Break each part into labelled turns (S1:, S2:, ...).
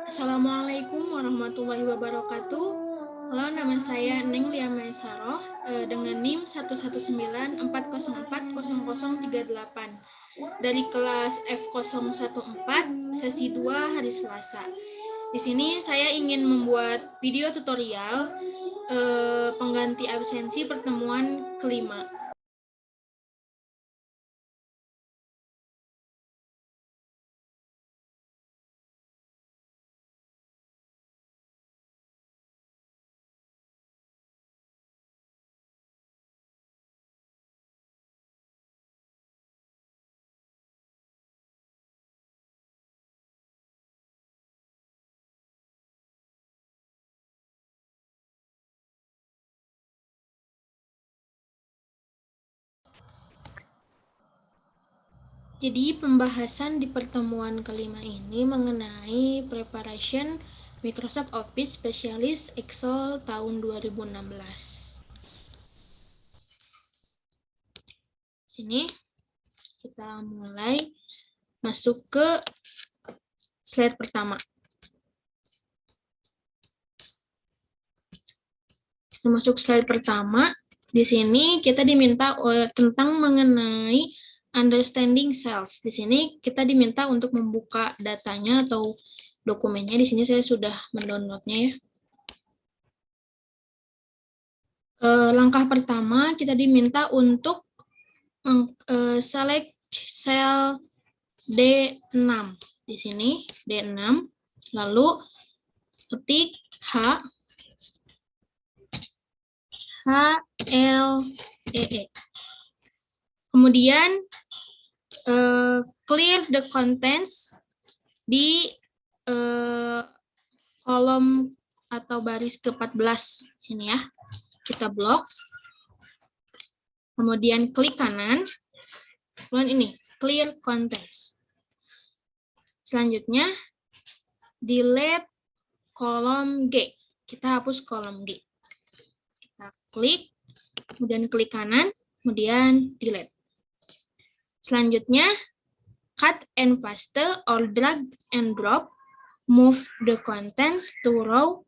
S1: Assalamualaikum warahmatullahi wabarakatuh. Halo, nama saya Neng Lia Maesaroh dengan NIM 11940400038 dari kelas F014 sesi 2 hari Selasa. Di sini saya ingin membuat video tutorial pengganti absensi pertemuan kelima. Jadi pembahasan di pertemuan kelima ini mengenai preparation Microsoft Office Specialist Excel tahun 2016. Sini kita mulai masuk ke slide pertama. Masuk slide pertama, di sini kita diminta tentang mengenai understanding cells. Di sini kita diminta untuk membuka datanya atau dokumennya. Di sini saya sudah mendownloadnya ya. Langkah pertama kita diminta untuk select cell D6. Di sini D6, lalu ketik HLEE. Kemudian clear the contents di kolom atau baris ke-14 sini ya. Kita blok. Kemudian klik kanan. Kemudian ini clear contents. Selanjutnya delete kolom G. Kita hapus kolom G. Kita klik, kemudian klik kanan, kemudian delete. Selanjutnya cut and paste or drag and drop, move the contents to row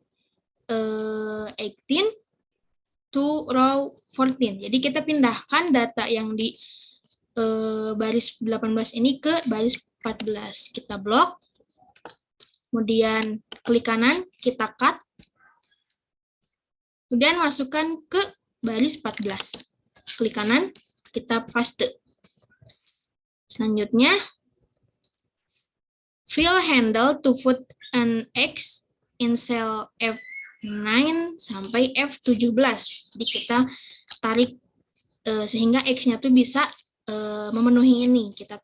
S1: 18 to row 14. Jadi kita pindahkan data yang di baris 18 ini ke baris 14. Kita blok, kemudian klik kanan, kita cut, kemudian masukkan ke baris 14. Klik kanan, kita paste. Selanjutnya, fill handle to put an X in cell F9 sampai F17. Jadi kita tarik sehingga X-nya tuh bisa memenuhi ini. Kita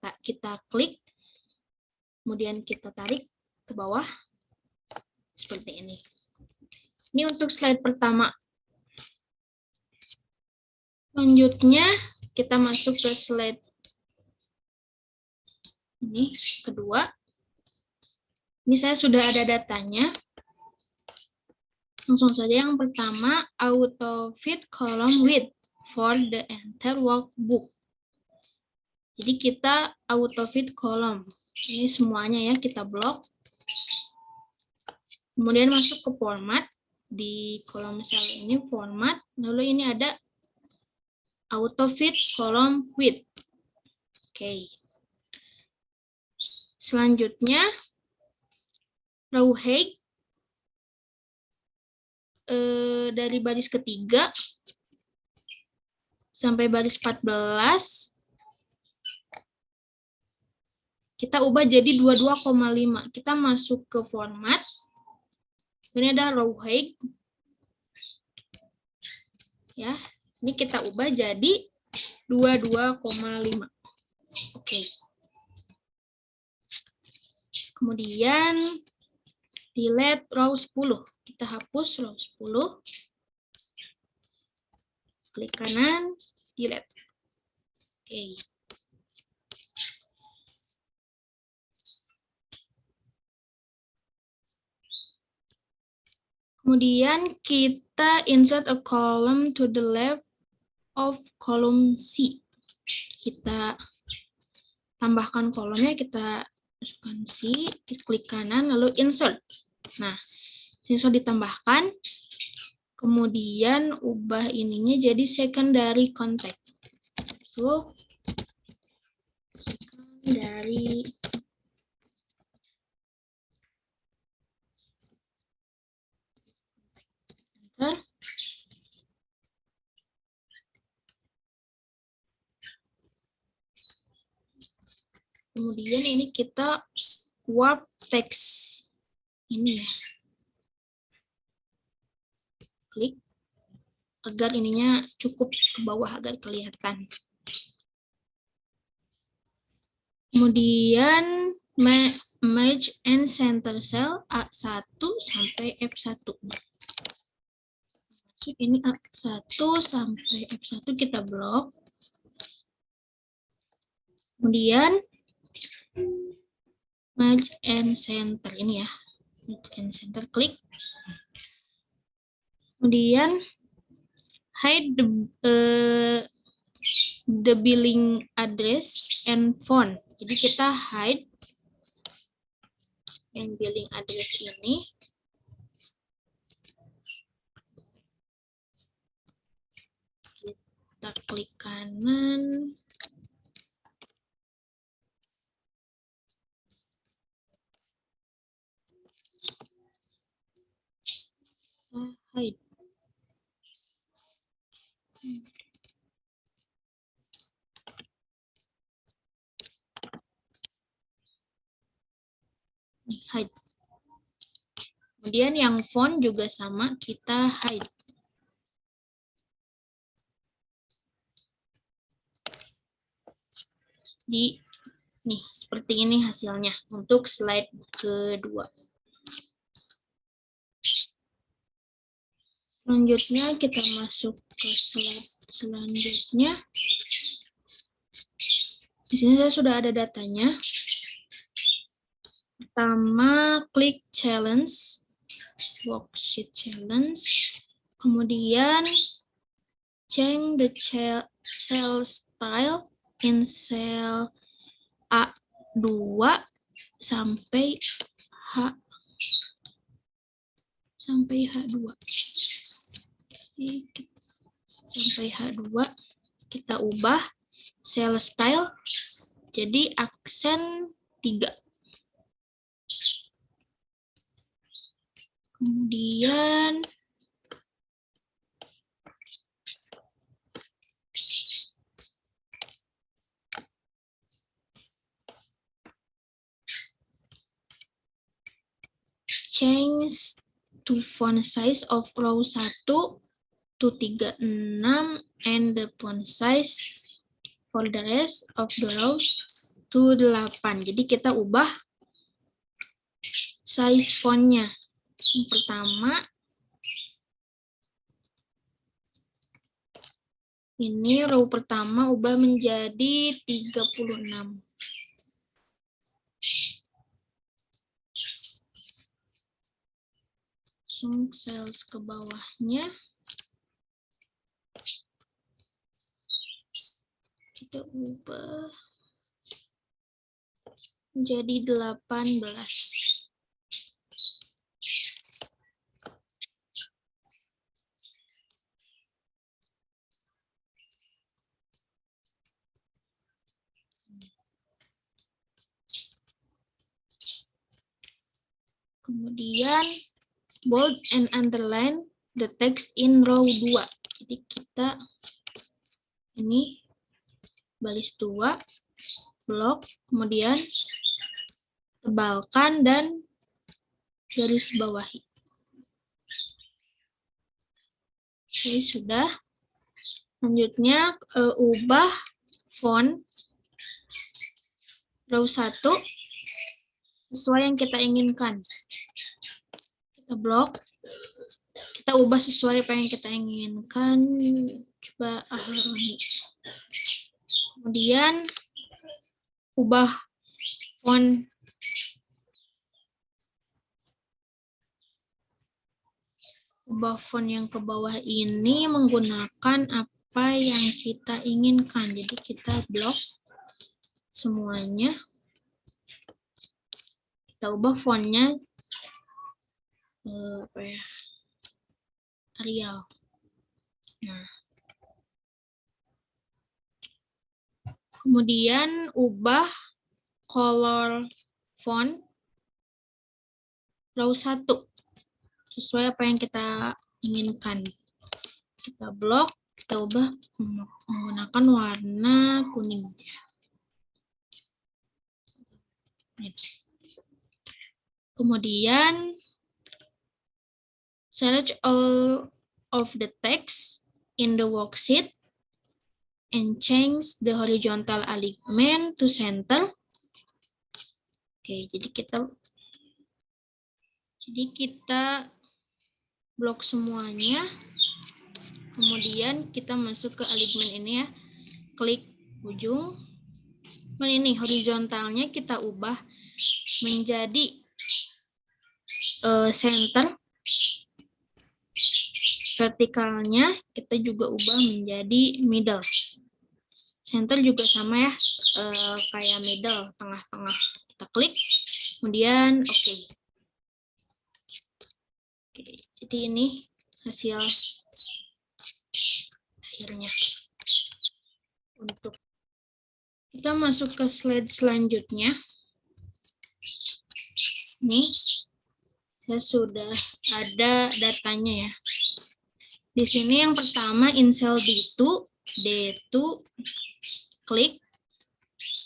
S1: klik, kemudian kita tarik ke bawah seperti ini. Ini untuk slide pertama. Selanjutnya kita masuk ke slide ini kedua. Ini saya sudah ada datanya. Langsung saja yang pertama, auto fit column width for the entire workbook. Jadi kita auto fit column. Ini semuanya ya, kita blok. Kemudian masuk ke format. Di kolom sel ini format. Lalu ini ada auto fit column width. Oke. Selanjutnya row height dari baris ketiga sampai baris 14 kita ubah jadi 22,5. Kita masuk ke format. Ini ada row height. Ya, ini kita ubah jadi 22,5. Oke. Kemudian delete row 10. Kita hapus row 10. Klik kanan, delete. Oke. Kemudian kita insert a column to the left of column C. Kita tambahkan kolomnya, kita masukkan C, klik kanan, lalu insert. Nah, insert ditambahkan, kemudian ubah ininya jadi secondary contact. So, secondary enter. Kemudian ini kita warp text ini ya. Klik agar ininya cukup ke bawah agar kelihatan. Kemudian merge and center cell A1 sampai F1. Ini A1 sampai F1 kita blok. Kemudian merge and center ini ya. Merge and center, klik. Kemudian hide the billing address and font. Jadi kita hide yang billing address ini. Kita klik kanan. Hide. Hide. Kemudian yang font juga sama, kita hide. Nih, seperti ini hasilnya untuk slide kedua. Selanjutnya kita masuk ke slide selanjutnya. Di sini saya sudah ada datanya. Pertama, klik challenge, worksheet challenge. Kemudian, change the cell style in cell A2 sampai H2. Sampai H2 kita ubah cell style jadi aksen 3. Kemudian change to font size of row 1 to 36 and the font size for the rest of the rows to 8. Jadi kita ubah size fontnya. Yang pertama, ini row pertama ubah menjadi 36. Langsung cells ke bawahnya. Kita ubah menjadi 18. Kemudian bold and underline the text in row 2. Jadi kita ini baris 2, blok, kemudian tebalkan dan garis bawahi. Oke, sudah. Selanjutnya ubah font row 1 sesuai yang kita inginkan. Kita blok, kita ubah sesuai apa yang kita inginkan. Coba Aharoni. Kemudian ubah font yang ke bawah ini menggunakan apa yang kita inginkan. Jadi kita blok semuanya. kita ubah fontnya apa ya, Arial. Nah, kemudian ubah color font row 1 sesuai apa yang kita inginkan. Kita blok, kita ubah menggunakan warna kuning. Kemudian select all of the text in the worksheet and change the horizontal alignment to center. Oke, jadi kita blok semuanya. Kemudian kita masuk ke alignment ini ya. Klik ujung. Dan ini horizontalnya kita ubah menjadi center. Vertikalnya kita juga ubah menjadi middle. Center juga sama ya, kayak middle, tengah-tengah. Kita klik, kemudian oke. Oke, jadi ini hasil akhirnya. Untuk kita masuk ke slide selanjutnya. Nih, saya sudah ada datanya ya. Di sini yang pertama in cell D2, klik.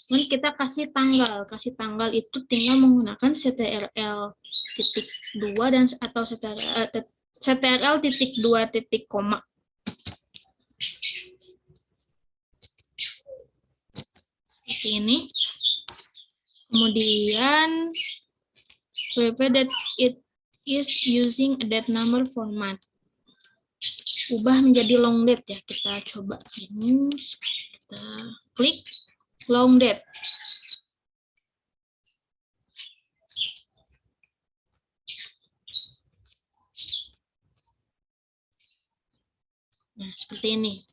S1: Dan kita kasih tanggal. Kasih tanggal itu tinggal menggunakan CTRL titik 2 dan atau CTRL titik 2 titik koma. Seperti ini. Kemudian verify that it is using a date number format. Ubah menjadi long date ya. Kita coba ini. Kita klik long date. Nah, seperti ini.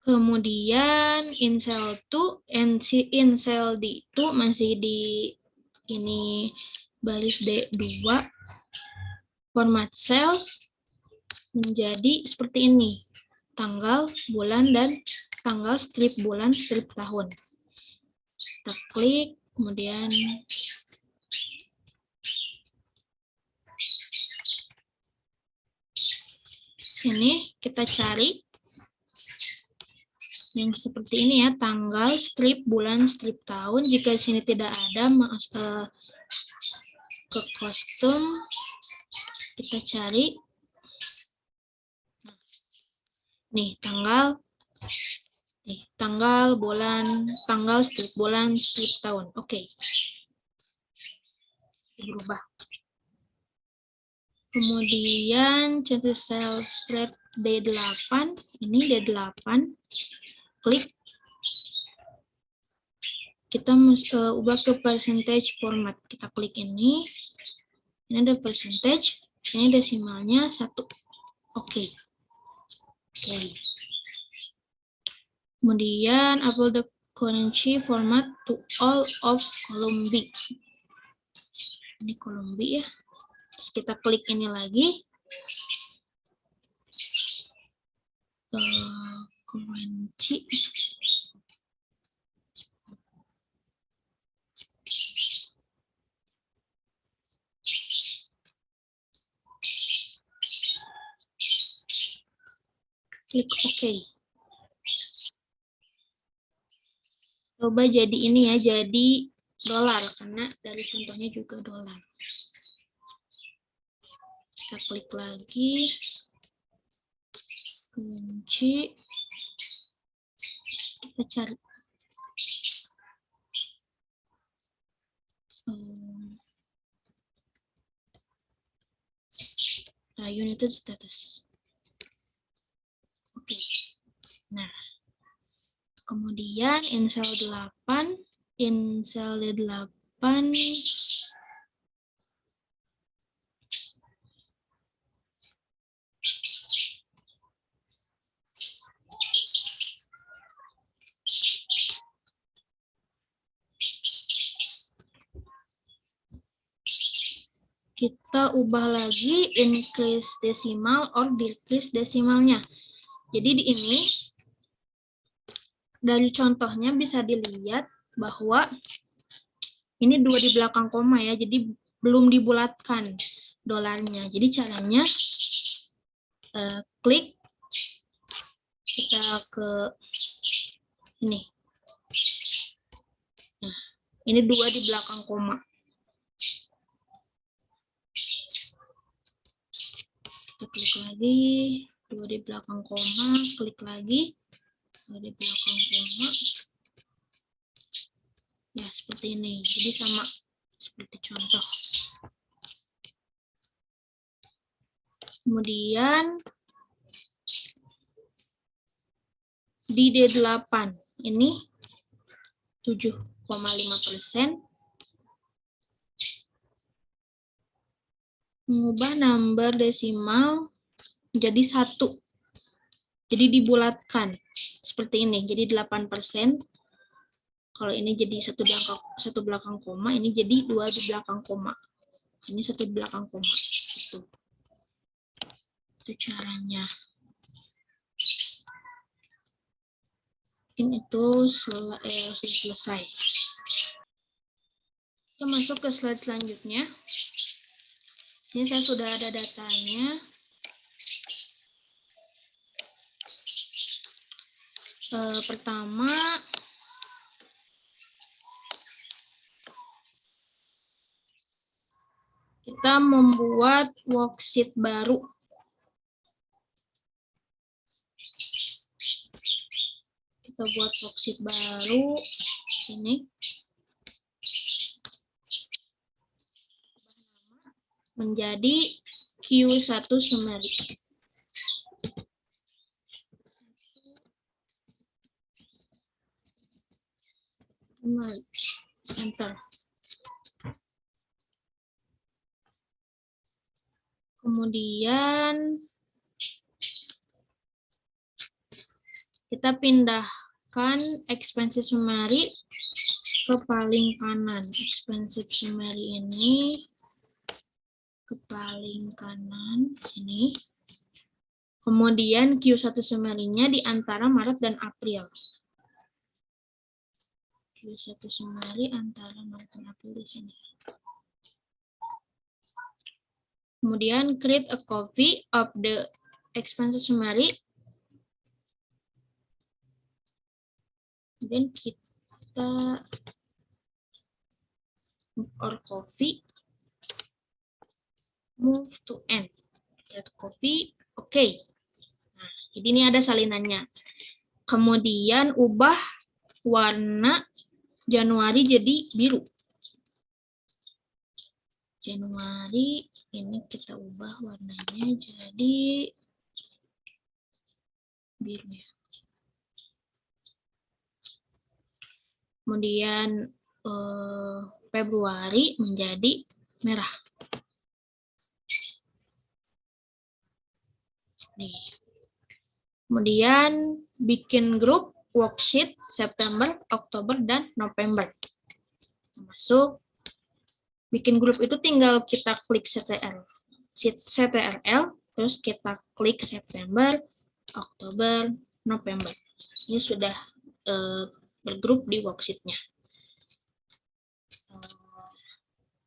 S1: Kemudian in cell 2, in cell D2 masih di ini baris D2. Format cells menjadi seperti ini. Tanggal, bulan, dan tanggal, strip bulan, strip tahun. Kita klik, kemudian sini kita cari yang seperti ini ya, tanggal, strip bulan, strip tahun. Jika di sini tidak ada, ke kostum kita cari. Nih, tanggal, bulan, tanggal, strip bulan, strip tahun. Oke. Berubah. Kemudian change cell spread D8. Ini D8. Klik. Kita ubah ke percentage format. Kita klik ini. Ini ada percentage. Ini desimalnya 1. Oke. Oke. Kemudian upload the currency format to all of column B. Ini column B ya. Terus kita klik ini lagi. Currency. Klik OK. Coba jadi ini ya, jadi dolar, karena dari contohnya juga dolar. Kita klik lagi. Kunci. Kita cari. United status. Oke. Nah, kemudian in cell 8, in cell 8 kita ubah lagi increase decimal or decrease decimalnya. Jadi di ini dari contohnya bisa dilihat bahwa ini 2 di belakang koma ya, jadi belum dibulatkan dolarnya. Jadi caranya klik, kita ke ini. Nah, ini 2 di belakang koma. Kita klik lagi, 2 di belakang koma, klik lagi, 2 di belakang koma. Ya, seperti ini. Jadi sama seperti contoh. Kemudian di D8 ini 7,5%. Mengubah number desimal menjadi 1. Jadi dibulatkan seperti ini. Jadi 8%. Kalau ini jadi satu belakang koma, ini jadi 2 di belakang koma. Ini 1 di belakang koma. Itu caranya. Ini itu selesai. Kita masuk ke slide selanjutnya. Ini saya sudah ada datanya. Pertama, kita membuat worksheet baru. Kita buat worksheet baru. Ini. Menjadi Q1 summary. Enter. Kemudian kita pindahkan expenses summary ke paling kanan. Expenses summary ini ke paling kanan sini. Kemudian Q1 summary-nya di antara Maret dan April. Q1 summary antara Maret dan April di sini. Kemudian create a copy of the expenses summary. Dan kita move or copy, move to end. Create copy, oke. Nah, jadi ini ada salinannya. Kemudian ubah warna Januari jadi biru. Januari ini kita ubah warnanya jadi biru ya. Kemudian Februari menjadi merah. Nih. Kemudian bikin grup worksheet September, Oktober, dan November. Masuk. Bikin grup itu tinggal kita klik CTRL, terus kita klik September, Oktober, November. Ini sudah bergrup di worksheet-nya.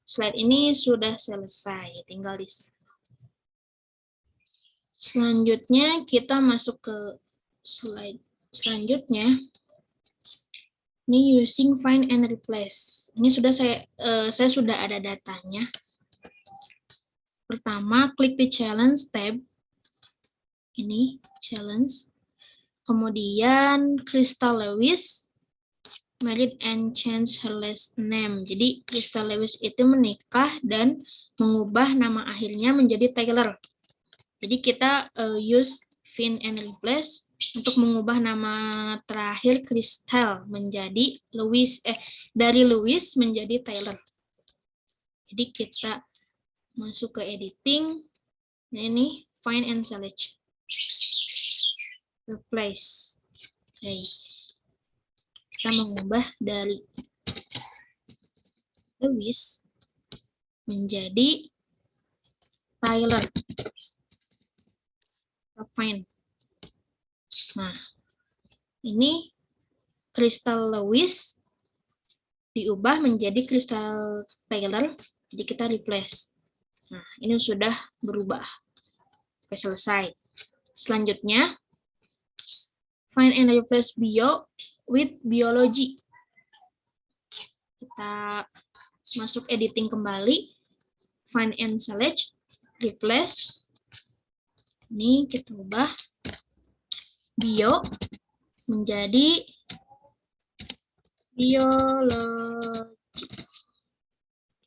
S1: Slide ini sudah selesai, tinggal di save. Selanjutnya kita masuk ke slide selanjutnya. Ini using find and replace. Ini sudah saya sudah ada datanya. Pertama, klik di challenge tab. Ini challenge. Kemudian Crystal Lewis married and changed her last name. Jadi Crystal Lewis itu menikah dan mengubah nama akhirnya menjadi Taylor. Jadi kita use find and replace untuk mengubah nama terakhir Crystal menjadi Lewis, dari Lewis menjadi Taylor. Jadi kita masuk ke editing. Nah, ini find and select. Replace. Oke. Kita mengubah dari Lewis menjadi Tyler. Find. Nah, ini Crystal Lewis diubah menjadi Crystal Taylor, jadi kita replace. Nah, ini sudah berubah. Oke, selesai. Selanjutnya, find and replace bio with biology. Kita masuk editing kembali, find and select, replace. Ini kita ubah bio menjadi biologi.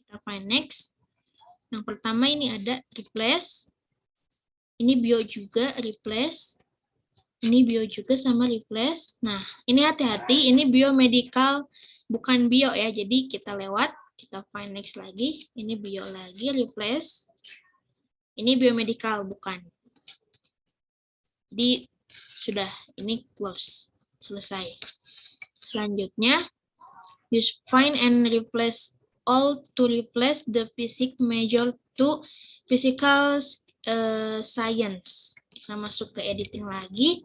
S1: Kita find next. Yang pertama ini ada replace. Ini bio juga replace. Ini bio juga sama replace. Nah, ini hati-hati, ini biomedical bukan bio ya. Jadi kita lewat, kita find next lagi. Ini bio lagi replace. Ini biomedical bukan. Jadi sudah, ini close, selesai. Selanjutnya, use find and replace all to replace the physics major to physical science. Kita masuk ke editing lagi,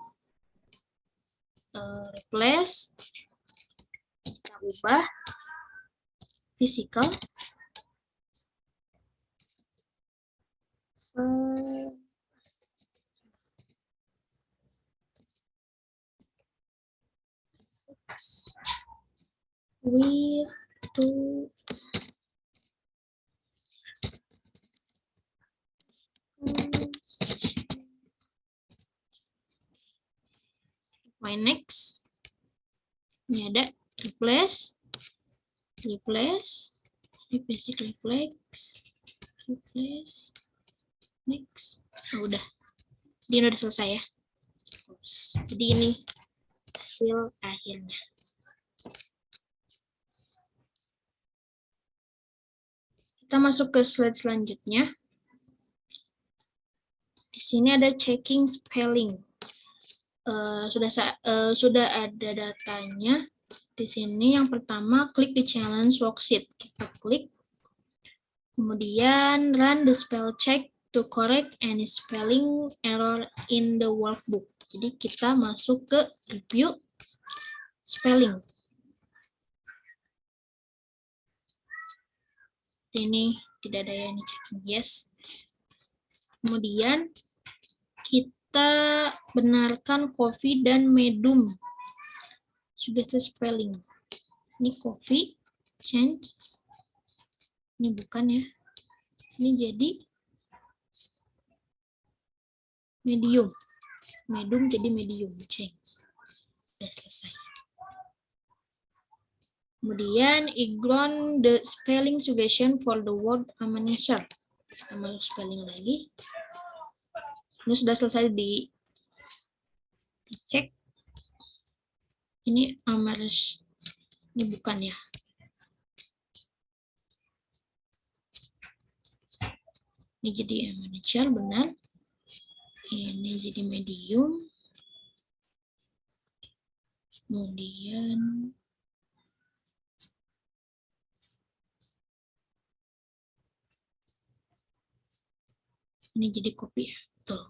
S1: replace, kita ubah physical. We to my next. Ini ada replace, basic reflex, replace, next. Oh, udah. Dia udah selesai ya. Jadi ini hasil akhirnya. Kita masuk ke slide selanjutnya. Di sini ada checking spelling. Sudah ada datanya. Di sini yang pertama klik di challenge worksheet. Kita klik. Kemudian run the spell check to correct any spelling error in the workbook. Jadi kita masuk ke review spelling. Ini tidak ada yang checking yes. Kemudian kita benarkan coffee dan medium. Sudah spelling. Ini coffee, change. Ini bukan ya. Ini jadi medium. Medium jadi medium, change. Sudah selesai. Kemudian ignore the spelling suggestion for the word amnesia. Kita masuk spelling lagi. Ini sudah selesai dicek. Ini amnesia. Ini bukan ya. Ini jadi amnesia benar. Ini jadi medium. Kemudian ini jadi kopi ya. Tuh.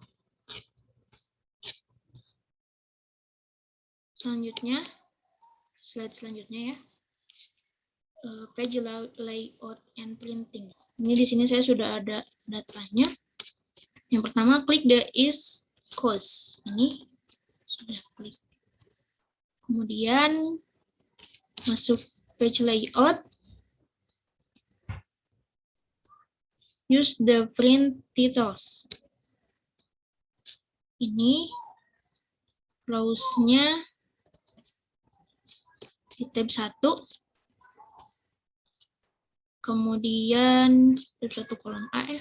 S1: Selanjutnya, slide selanjutnya ya. Page layout and printing. Ini di sini saya sudah ada datanya. Yang pertama klik the East Coast. Ini sudah klik. Kemudian masuk page layout. Use the print titles. Ini browse-nya di tab 1. Kemudian tab 1 kolom A ya.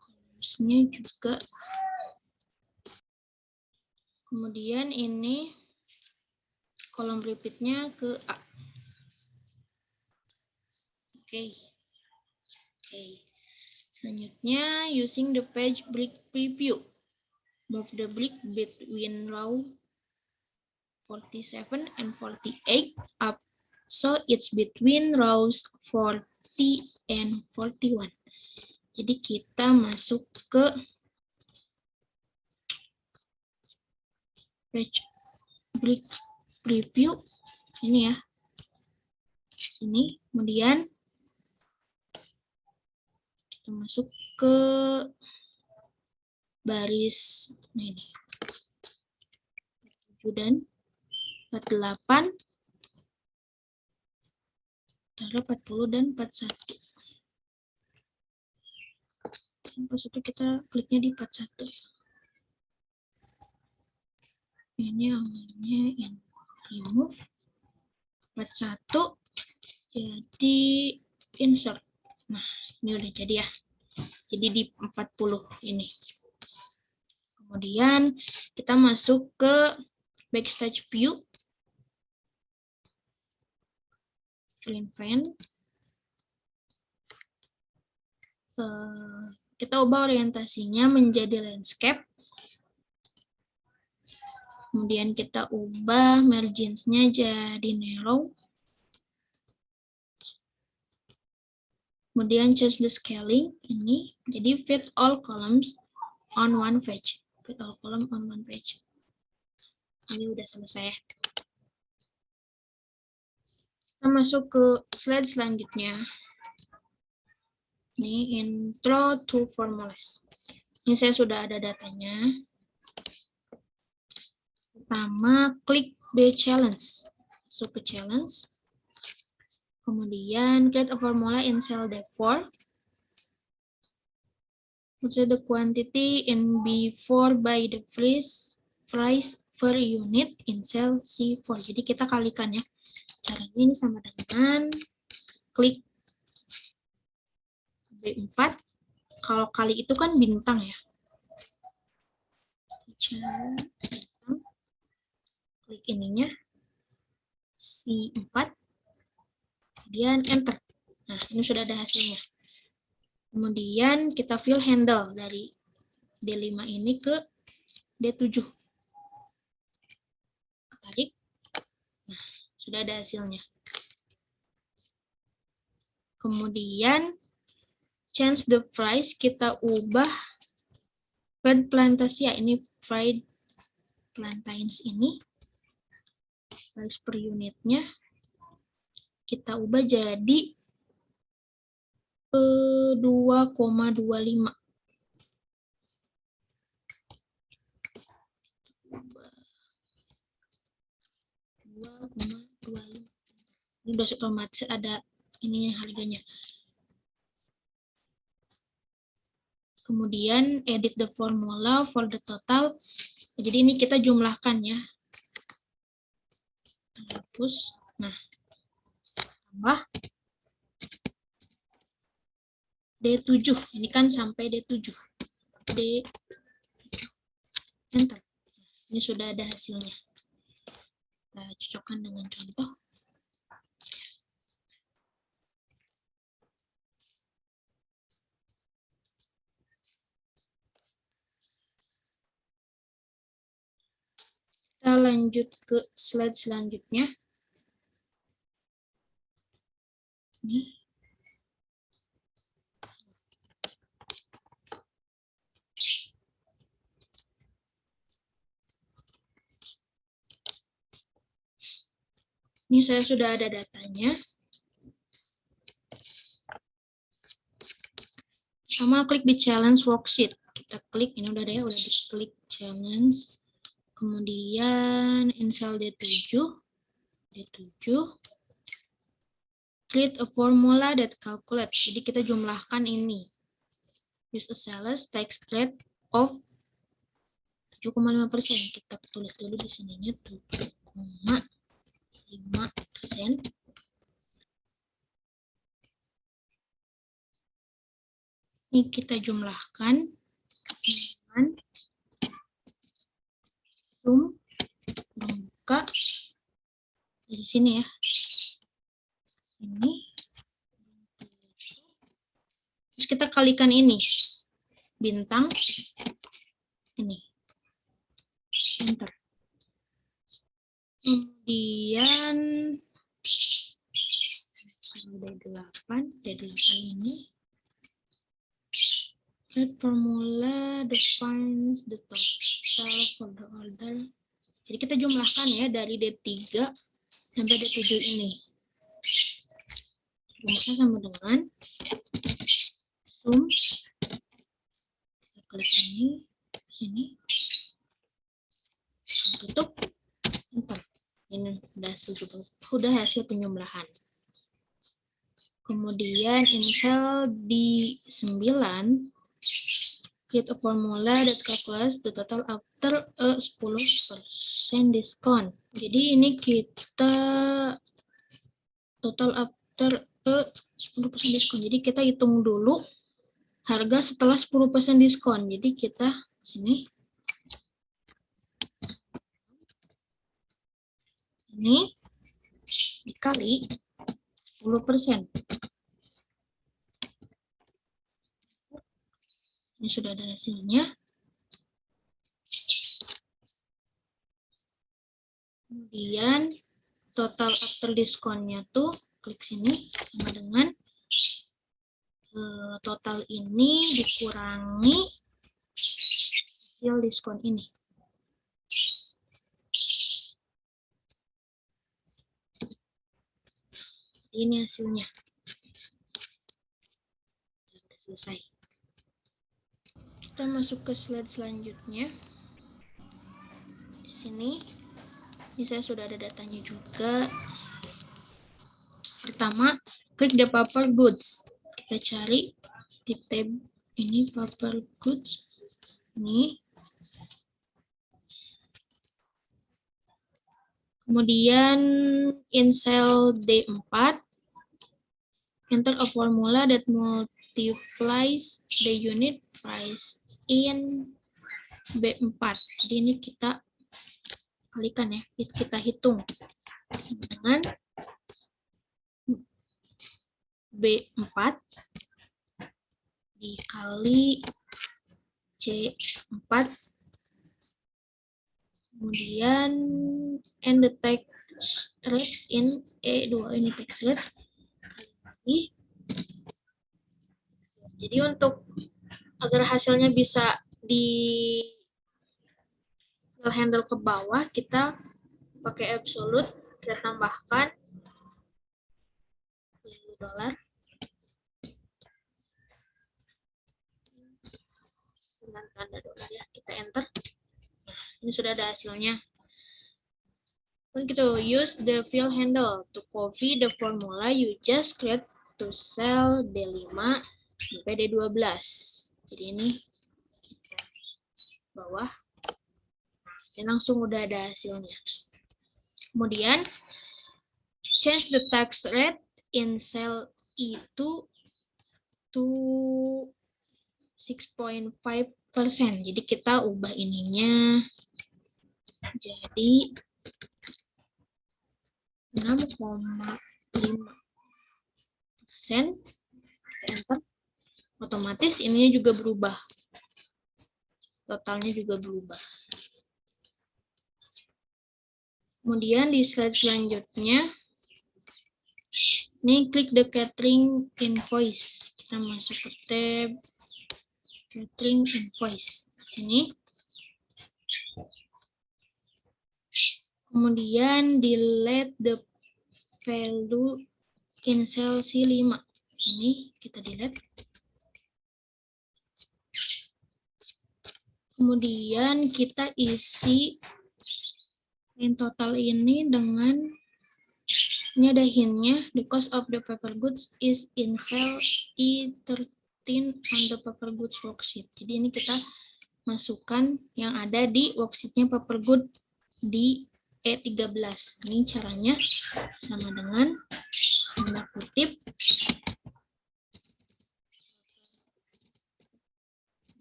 S1: Browse-nya juga. Kemudian ini kolom repeat-nya ke A. Oke. Selanjutnya, using the page break preview. Move the break between row 47 and 48 up So it's between rows 40 and 41. Jadi kita masuk ke page preview ini ya. Sini, kemudian kita masuk ke baris ini. 7 dan 48. Taruh 40 dan 41. Pas itu kita kliknya di 41 ya. Ini awalnya yang remove 41 jadi insert. Nah, ini udah jadi ya. Jadi di 40 ini. Kemudian kita masuk ke backstage view. Clean fan. Kita ubah orientasinya menjadi landscape. Kemudian kita ubah margins-nya jadi narrow. Kemudian change the scaling ini jadi fit all columns on one page. Fit all column on one page. Ini udah selesai ya. Kita masuk ke slide selanjutnya. Ini intro to formulas. Ini saya sudah ada datanya. Pertama, klik the challenge. Masuk ke challenge. Kemudian, create a formula in cell D4. Put the quantity in B4 by the price per unit in cell C4. Jadi kita kalikan ya. Caranya ini sama dengan klik B4. Kalau kali itu kan bintang ya. Klik ininya C4. Kemudian enter. Nah, ini sudah ada hasilnya. Kemudian kita fill handle dari D5 ini ke D7. Tarik. Nah, sudah ada hasilnya. Kemudian change the price, kita ubah Fried Plantasia, ini fried plantains ini. Price per unitnya kita ubah jadi 2,25. Ini udah otomatis ada ininya harganya. Kemudian edit the formula for the total. Jadi ini kita jumlahkan ya. Hapus. Nah, tambah D7. Ini kan sampai D7. D7. Enter. Ini sudah ada hasilnya. Kita cocokkan dengan contoh. Kita lanjut ke slide selanjutnya. Ini. Ini saya sudah ada datanya. Sama klik di challenge worksheet. Kita klik, ini udah ada ya, udah diklik challenge. Kemudian in cell D7. Create a formula that calculates. Jadi kita jumlahkan ini. Use a sales tax rate of 7,5%. Kita tulis dulu di sininya 7,5%. Ini kita jumlahkan dengan sum buka di sini ya. Ini. Terus kita kalikan ini. Bintang ini. Enter. Kemudian D8 ini. Create formula defines the total for the order. Jadi kita jumlahkan ya dari D3 sampai D7 ini. Jumlahkan sama dengan sum. Kita klik ini, sini. Tutup. Enter. Ini sudah hasil penjumlahan. Kemudian in cell D9, create a formula that calculates the total after a 10% discount. Jadi ini kita total after a 10% diskon. Jadi kita hitung dulu harga setelah 10% diskon. Jadi kita sini ini dikali 10%. Ini sudah ada hasilnya. Kemudian total after diskonnya tuh klik sini sama dengan total ini dikurangi hasil diskon ini. Ini hasilnya. Sudah selesai. Kita masuk ke slide selanjutnya. Di sini saya sudah ada datanya juga. Pertama, klik the paper goods. Kita cari di tab ini paper goods. Ini. Kemudian in cell D4, enter a formula that multiplies the unit price in B4. Jadi ini kita kalikan ya, kita hitung dengan B4 dikali C4, kemudian and the tax rate in E2, ini tax rate. Jadi untuk agar hasilnya bisa di handle ke bawah, kita pakai absolute, kita tambahkan $, dengan tanda dolar ya, kita enter. Nah, ini sudah ada hasilnya. Dan kita use the fill handle to copy the formula you just create to cell D5 sampai D12. Jadi ini kita bawah. Dan langsung udah ada hasilnya. Kemudian change the tax rate in cell E2 to 6.5%. Jadi kita ubah ininya jadi 6,5%. Enter. Otomatis ininya juga berubah. Totalnya juga berubah. Kemudian di slide selanjutnya, ini klik the catering invoice. Kita masuk ke tab catering invoice. Sini. Kemudian delete the value in cell C5. Ini kita delete. Kemudian kita isi in total ini dengan, ini ada hint-nya, the cost of the paper goods is in cell E13 on the paper goods worksheet. Jadi ini kita masukkan yang ada di worksheet-nya paper good di E13. Ini caranya sama dengan tanda kutip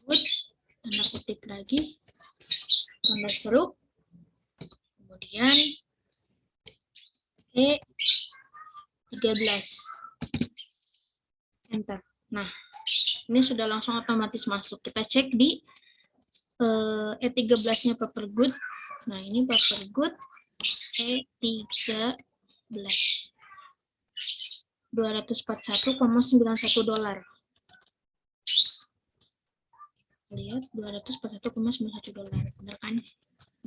S1: goods, tanda kutip lagi, tanda seru, kemudian E13. Enter. Nah, ini sudah langsung otomatis masuk. Kita cek di E13-nya paper good. Nah, ini paper good E13. $241,91 dolar. Lihat, $241,91 dolar. Benar kan?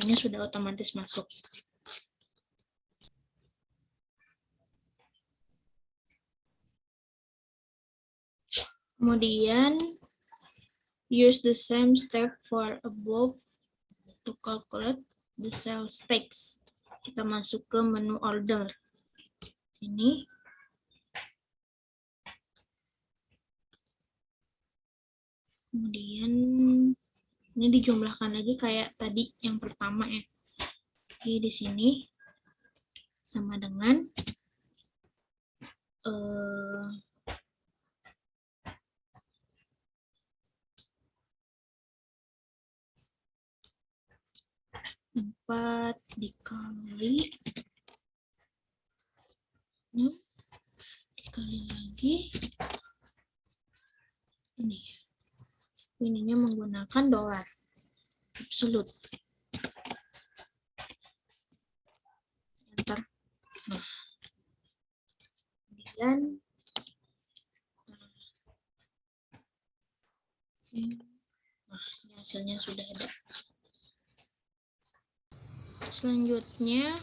S1: Ini sudah otomatis masuk. Kemudian, use the same step for above to calculate the sales tax. Kita masuk ke menu order. Sini. Kemudian ini dijumlahkan lagi kayak tadi yang pertama ya. Oke, di sini sama dengan empat dikali dikali lagi ini. Ininya menggunakan dolar absolut. Enter. Nah, kemudian nah, ini hasilnya sudah ada. Selanjutnya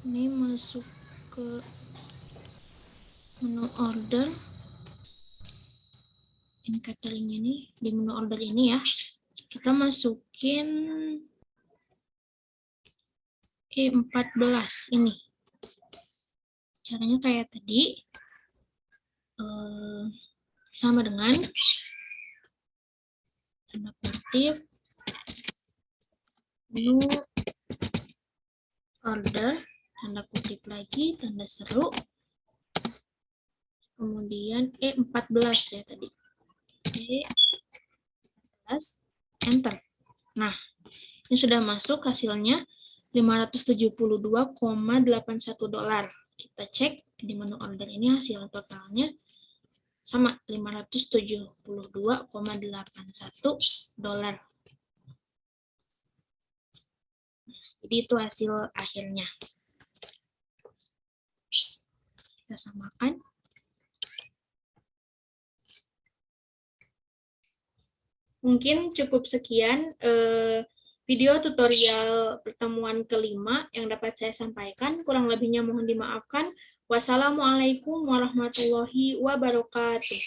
S1: ini masuk ke menu order. Catering ini di menu order ini ya, kita masukin E14 ini. Caranya kayak tadi, sama dengan tanda kutip menu order, tanda kutip lagi, tanda seru, kemudian E14 ya tadi. E14, enter. Nah, ini sudah masuk hasilnya $572,81 dolar. Kita cek di menu order ini hasil totalnya sama $572,81 dolar. Jadi itu hasil akhirnya. Kita samakan. Mungkin cukup sekian video tutorial pertemuan kelima yang dapat saya sampaikan. Kurang lebihnya mohon dimaafkan. Wassalamualaikum warahmatullahi wabarakatuh.